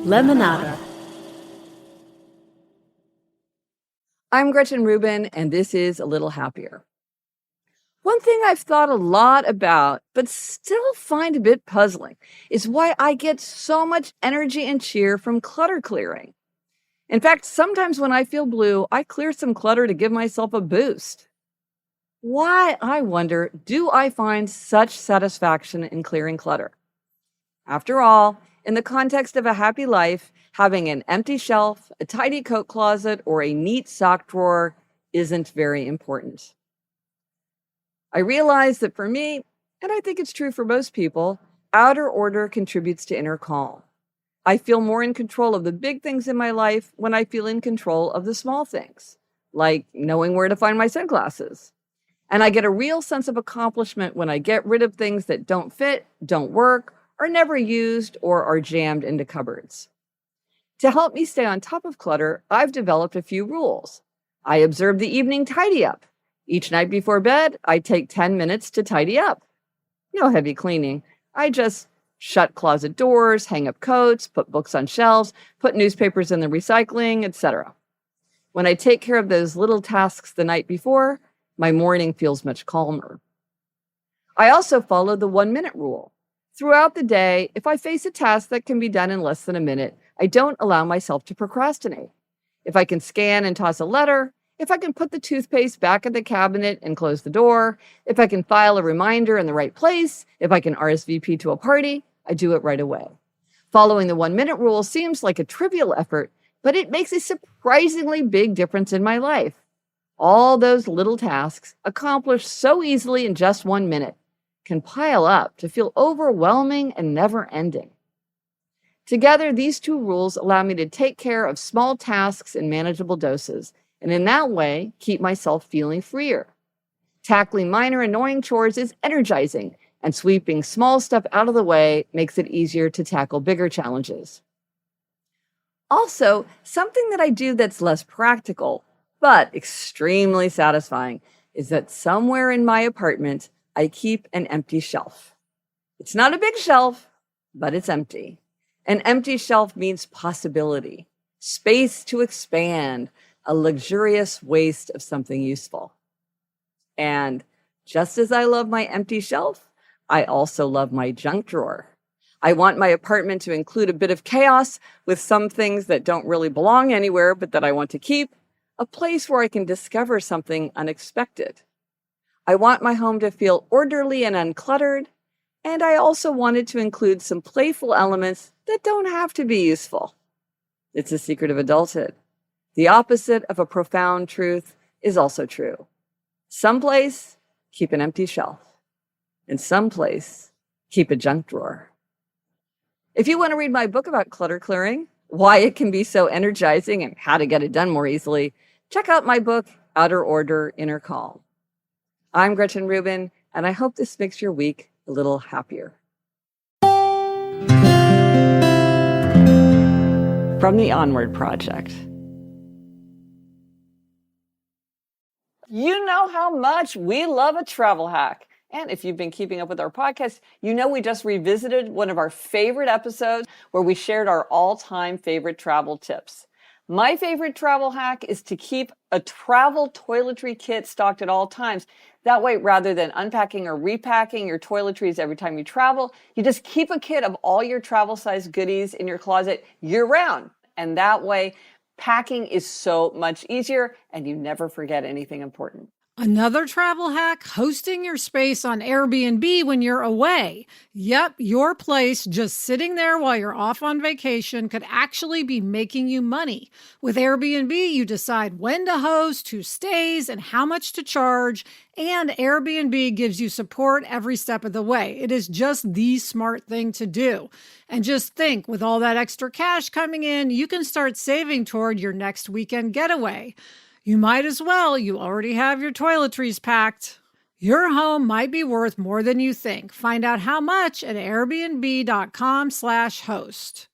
Lemonada. I'm Gretchen Rubin, and this is A Little Happier. One thing I've thought a lot about, but still find a bit puzzling, is why I get so much energy and cheer from clutter clearing. In fact, sometimes when I feel blue, I clear some clutter to give myself a boost. Why, I wonder, do I find such satisfaction in clearing clutter? After all, in the context of a happy life, having an empty shelf, a tidy coat closet, or a neat sock drawer isn't very important. I realize that for me, and I think it's true for most people, outer order contributes to inner calm. I feel more in control of the big things in my life when I feel in control of the small things, like knowing where to find my sunglasses. And I get a real sense of accomplishment when I get rid of things that don't fit, don't work, are never used, or are jammed into cupboards. To help me stay on top of clutter, I've developed a few rules. I observe the evening tidy up. Each night before bed, I take 10 minutes to tidy up. No heavy cleaning. I just shut closet doors, hang up coats, put books on shelves, put newspapers in the recycling, etc. When I take care of those little tasks the night before, my morning feels much calmer. I also follow the 1-minute rule. Throughout the day, if I face a task that can be done in less than a minute, I don't allow myself to procrastinate. If I can scan and toss a letter, if I can put the toothpaste back in the cabinet and close the door, if I can file a reminder in the right place, if I can RSVP to a party, I do it right away. Following the 1-minute rule seems like a trivial effort, but it makes a surprisingly big difference in my life. All those little tasks, accomplished so easily in just 1 minute, can pile up to feel overwhelming and never-ending. Together, these two rules allow me to take care of small tasks in manageable doses, and in that way, keep myself feeling freer. Tackling minor annoying chores is energizing, and sweeping small stuff out of the way makes it easier to tackle bigger challenges. Also, something that I do that's less practical, but extremely satisfying, is that somewhere in my apartment, I keep an empty shelf. It's not a big shelf, but it's empty. An empty shelf means possibility, space to expand, a luxurious waste of something useful. And just as I love my empty shelf, I also love my junk drawer. I want my apartment to include a bit of chaos with some things that don't really belong anywhere, but that I want to keep, a place where I can discover something unexpected. I want my home to feel orderly and uncluttered, and I also wanted to include some playful elements that don't have to be useful. It's a secret of adulthood. The opposite of a profound truth is also true. Someplace, keep an empty shelf. And someplace, keep a junk drawer. If you want to read my book about clutter clearing, why it can be so energizing and how to get it done more easily, check out my book, Outer Order, Inner Calm. I'm Gretchen Rubin, and I hope this makes your week a little happier. From the Onward Project. You know how much we love a travel hack. And if you've been keeping up with our podcast, you know we just revisited one of our favorite episodes where we shared our all-time favorite travel tips. My favorite travel hack is to keep a travel toiletry kit stocked at all times. That way, rather than unpacking or repacking your toiletries every time you travel, you just keep a kit of all your travel-sized goodies in your closet year-round. And that way, packing is so much easier and you never forget anything important. Another travel hack, hosting your space on Airbnb when you're away. Yep, your place just sitting there while you're off on vacation could actually be making you money. With Airbnb, you decide when to host, who stays, and how much to charge, and Airbnb gives you support every step of the way. It is just the smart thing to do. And just think, with all that extra cash coming in, you can start saving toward your next weekend getaway. You might as well. You already have your toiletries packed. Your home might be worth more than you think. Find out how much at airbnb.com/host.